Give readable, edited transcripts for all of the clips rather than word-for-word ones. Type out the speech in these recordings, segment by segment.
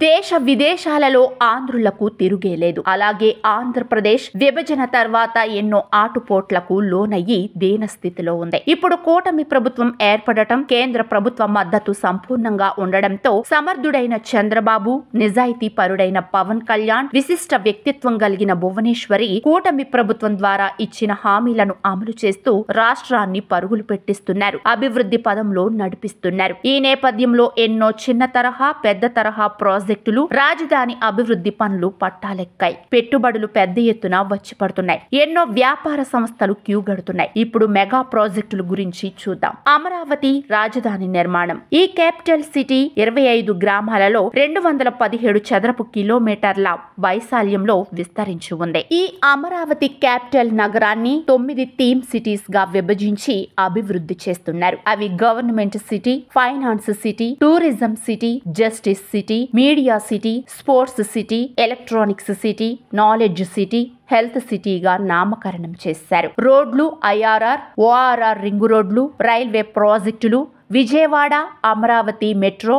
దేశ విదేశాలలో ఆంధ్రులకు తిరుగేలేదు. అలాగే ఆంధ్రప్రదేశ్ విభజన తర్వాత ఎన్నో ఆటుపోట్లకు లోనయ్యి దీనస్థితిలో ఉంది. ఇప్పుడు కూటమి ప్రభుత్వం ఏర్పడటం, కేంద్ర ప్రభుత్వ మద్దతు సంపూర్ణంగా ఉండడంతో సమర్థుడైన చంద్రబాబు, నిజాయితీ పరుడైన పవన్ కళ్యాణ్, విశిష్ట వ్యక్తిత్వం కలిగిన భువనేశ్వరి కూటమి ప్రభుత్వం ద్వారా ఇచ్చిన హామీలను అమలు చేస్తూ రాష్ట్రాన్ని పరుగులు పెట్టిస్తున్నారు. అభివృద్ధి పదంలో నడిపిస్తున్నారు. ఈ నేపథ్యంలో ఎన్నో చిన్న తరహా, పెద్ద తరహా ప్రాజెక్టులు, రాజధాని అభివృద్ధి పనులు పట్టాలెక్కాయి. పెట్టుబడులు పెద్ద ఎత్తున వచ్చి పడుతున్నాయి. ఎన్నో వ్యాపార సంస్థలు క్యూ గడుతున్నాయి. ఇప్పుడు మెగా ప్రాజెక్టుల గురించి చూద్దాం. అమరావతి రాజధాని నిర్మాణం. ఈ క్యాపిటల్ సిటీ 25 గ్రామాలలో 217 చదరపు కిలోమీటర్ల వైశాల్యంలో విస్తరించి ఉంది. ఈ అమరావతి క్యాపిటల్ నగరాన్ని 9 థీమ్ సిటీస్ గా విభజించి అభివృద్ధి చేస్తున్నారు. అవి government city, finance city, tourism city, justice city, media city, sports city, electronics city, knowledge city, health సిటీగా నామకరణం చేశారు. రోడ్లు, ఐఆర్ఆర్, ఓఆర్ఆర్ రింగు రోడ్లు, రైల్వే ప్రాజెక్టులు, Vijayawada Amaravati metro,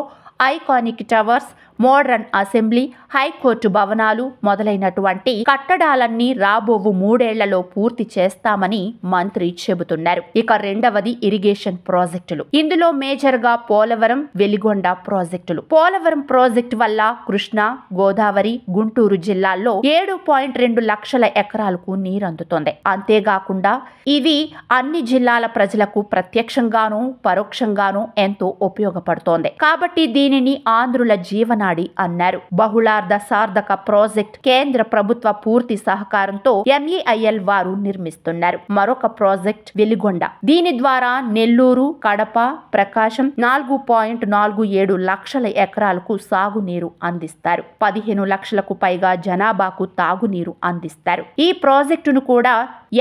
iconic towers, modern assembly, high court భవనాలు మొదలైనటువంటి కట్టడాలన్నీ రాబోవు 3 ఏళ్లలో పూర్తి చేస్తామని మంత్రి చెబుతున్నారు. ఇక రెండవది ఇరిగేషన్ ప్రాజెక్టులు. ఇందులో మేజర్ గా పోలవరం, వెలిగొండ ప్రాజెక్టులు. పోలవరం ప్రాజెక్టు వల్ల కృష్ణా, గోదావరి, గుంటూరు జిల్లాల్లో 7.2 లక్షల ఎకరాలకు నీరందుతోంది. అంతేకాకుండా ఇవి అన్ని జిల్లాల ప్రజలకు ప్రత్యక్షంగానూ పరోక్షంగానూ ఎంతో ఉపయోగపడుతోంది. కాబట్టి దీనిని ఆంధ్రుల జీవనాడి అన్నారు. బహుళార్ధ సార్థక ప్రాజెక్ట్ కేంద్ర ప్రభుత్వ పూర్తి సహకారంతో MEIL వారు నిర్మిస్తున్నారు. మరొక ప్రాజెక్ట్ వెలిగొండ. దీని ద్వారా నెల్లూరు, కడప, ప్రకాశం 4.47 లక్షల ఎకరాలకు సాగునీరు అందిస్తారు. 15 లక్షలకు పైగా జనాభాకు తాగునీరు అందిస్తారు. ఈ ప్రాజెక్టును కూడా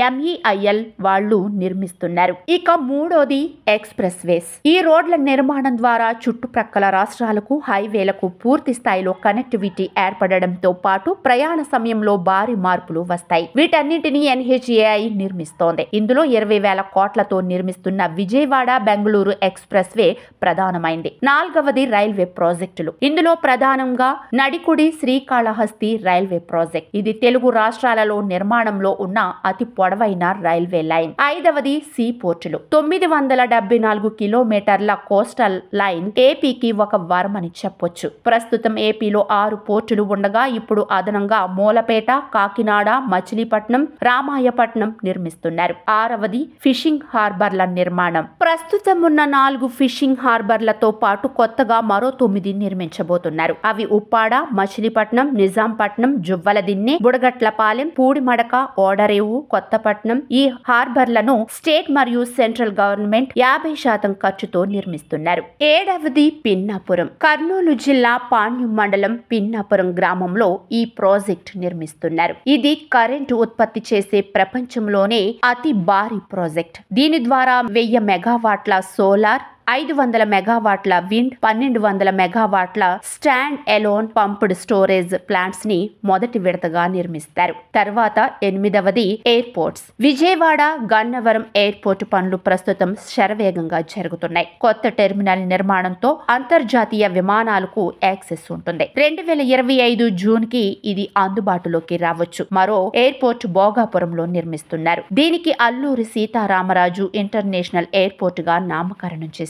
MEIL వాళ్ళు నిర్మిస్తున్నారు. ఇక మూడోది ఎక్స్ప్రెస్ వేస్. ఈ రోడ్ల నిర్మాణం ద్వారా చుట్టుప్రక్కల రాష్ట్రాలకు, హైవేలకు పూర్తి స్థాయిలో కనెక్టివిటీ ఏర్పడడంతో పాటు ప్రయాణ సమయంలో భారీ మార్పులు వస్తాయి. వీటన్నింటినీ NHAI నిర్మిస్తోంది. ఇందులో 20,000 కోట్లతో నిర్మిస్తున్న విజయవాడ బెంగళూరు ఎక్స్ప్రెస్ వే ప్రధానమైంది. నాలుగవది రైల్వే ప్రాజెక్టులు. ఇందులో ప్రధానంగా నడికుడి శ్రీకాళహస్తి రైల్వే ప్రాజెక్ట్. ఇది తెలుగు రాష్ట్రాలలో నిర్మాణంలో ఉన్న అతి పొడవైన రైల్వే లైన్. ఐదవది సీ పోర్టులు. 974 కిలోమీటర్ల కోస్టల్ లైన్ ఏపీకి ఒక వరమని చెప్పొచ్చు. ప్రస్తుతం ఏపీలో 6 పోర్టులు ఉండగా ఇప్పుడు అదనంగా మూలపేట, కాకినాడ, మచిలీపట్నం, రామాయపట్నం నిర్మిస్తున్నారు. ఆరవది ఫిషింగ్ హార్బర్ల నిర్మాణం. ప్రస్తుతం ఉన్న 4 ఫిషింగ్ హార్బర్లతో పాటు కొత్తగా మరో 9 నిర్మించబోతున్నారు. అవి ఉప్పాడ, మచిలీపట్నం, నిజాంపట్నం, జువ్వలదిన్నె, బుడగట్లపాలెం, పూడిమడక, ఓడరేవు, కొత్తపట్నం. ఈ హార్బర్లను స్టేట్ మరియు సెంట్రల్ గవర్నమెంట్ 50% ఖర్చుతో నిర్మిస్తున్నారు. ఏడవది పిన్నాపురం. కర్నూలు జిల్లా పాణ్యం మండలం పిన్నాపురం గ్రామంలో ఈ ప్రాజెక్ట్ నిర్మిస్తున్నారు. ఇది కరెంటు ఉత్పత్తి చేసే ప్రపంచంలోనే అతి భారీ ప్రాజెక్ట్. దీని ద్వారా 1000 మెగావాట్ల సోలార్, 500 మెగావాట్ల విండ్, 1200 మెగావాట్ల stand alone pumped storage plants ని మొదటి విడతగా నిర్మిస్తారు. తర్వాత 8వది ఎయిర్పోర్ట్స్. విజయవాడ, గన్నవరం ఎయిర్పోర్ట్ పనులు ప్రస్తుతం శరవేగంగా జరుగుతున్నాయి. కొత్త టెర్మినల్ నిర్మాణంతో అంతర్జాతీయ విమానాలకు యాక్సెస్ ఉంటుంది. 2025 జూన్ కి ఇది అందుబాటులోకి రావచ్చు. మరో ఎయిర్పోర్ట్ భోగాపురంలో నిర్మిస్తున్నారు. దీనికి అల్లూరి సీతారామరాజు ఇంటర్నేషనల్ ఎయిర్పోర్ట్ గా నామకరణం చేశారు.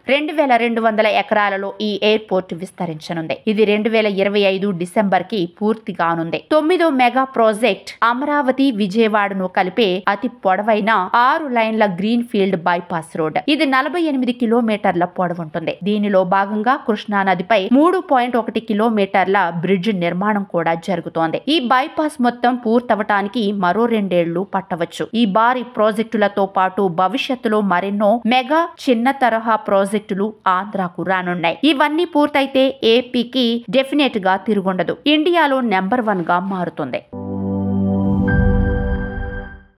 2200 ఎకరాలలో ఈ ఎయిర్పోర్ట్ విస్తరించనుంది. ఇది 2025 డిసెంబర్ కి పూర్తి కానుంది. 9వ మెగా ప్రాజెక్ట్ అమరావతి, విజయవాడను కలిపే అతి పొడవైన 6 లైన్ల గ్రీన్ ఫీల్డ్ బైపాస్ రోడ్. ఇది 48 కిలోమీటర్ల పొడవుంటుంది. దీనిలో భాగంగా కృష్ణా నదిపై 3.1 కిలోమీటర్ల బ్రిడ్జ్ నిర్మాణం కూడా జరుగుతోంది. ఈ బైపాస్ మొత్తం పూర్తవటానికి మరో 2 ఏళ్లు పట్టవచ్చు. ఈ భారీ ప్రాజెక్టులతో పాటు భవిష్యత్తులో మరెన్నో మెగా చిన్న తరహా ప్రాజెక్టులు ఆంధ్రాకు రానున్నాయి. ఇవన్నీ పూర్తయితే ఏపీకి డెఫినెట్ గా తిరుగుండదు. ఇండియాలో నెంబర్ 1 గా మారుతుంది.